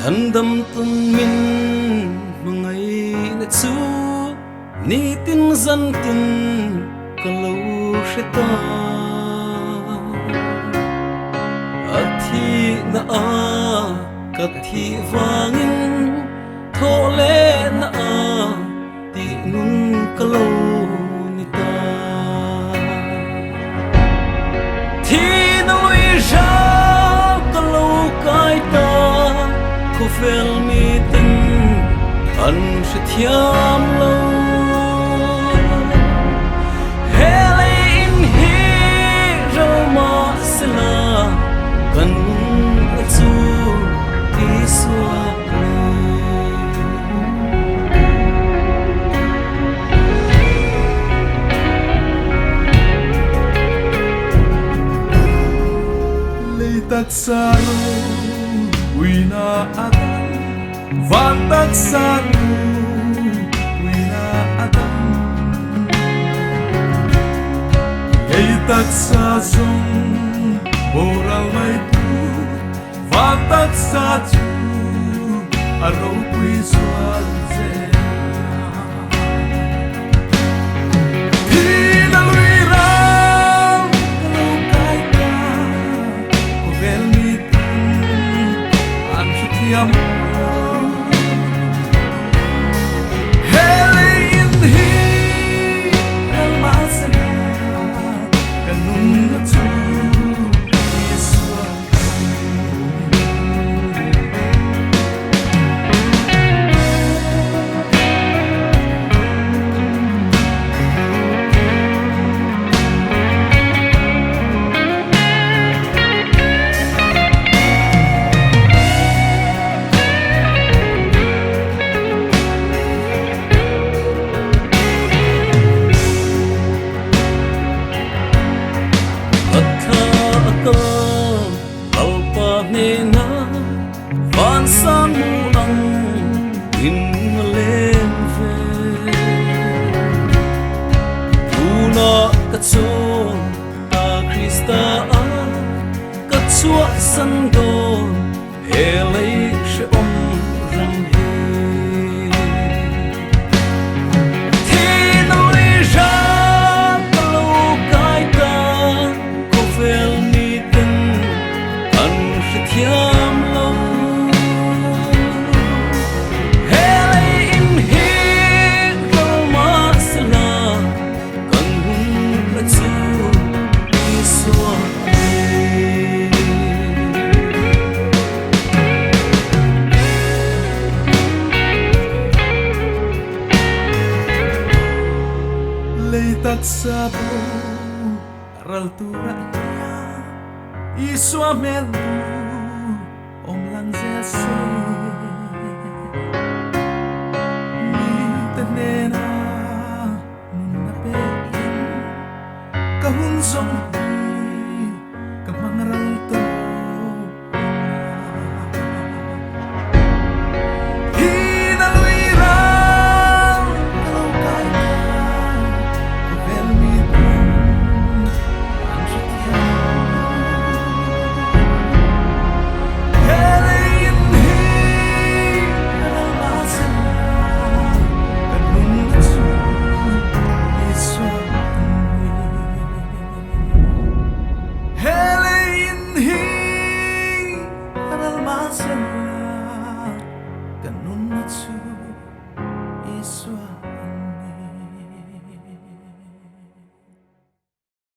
Sandam tun min mangai na chu ni tin zan tin kalau sheta athi na a kathi wangin thole na a ti nun kalau ni ta thi na lui sha kalau kai ta ko fel mi tin an se thiam lo hele in hi roma sela kan chu ti suwa tak salu wina adam van tak salu wina adam ei tak sa sung moral mai tu van tak sa chu aro pui swal ze van san mu ang in len ve puna ka chu ta krista a ka chua san do he lei she om ram he thi no li ja lo kai ta ko fel mi tin an she thiam lo tak sabu ral tura iswa melu om lang zese mi tenena nuna pe kahun zong kamang ral to Ganun na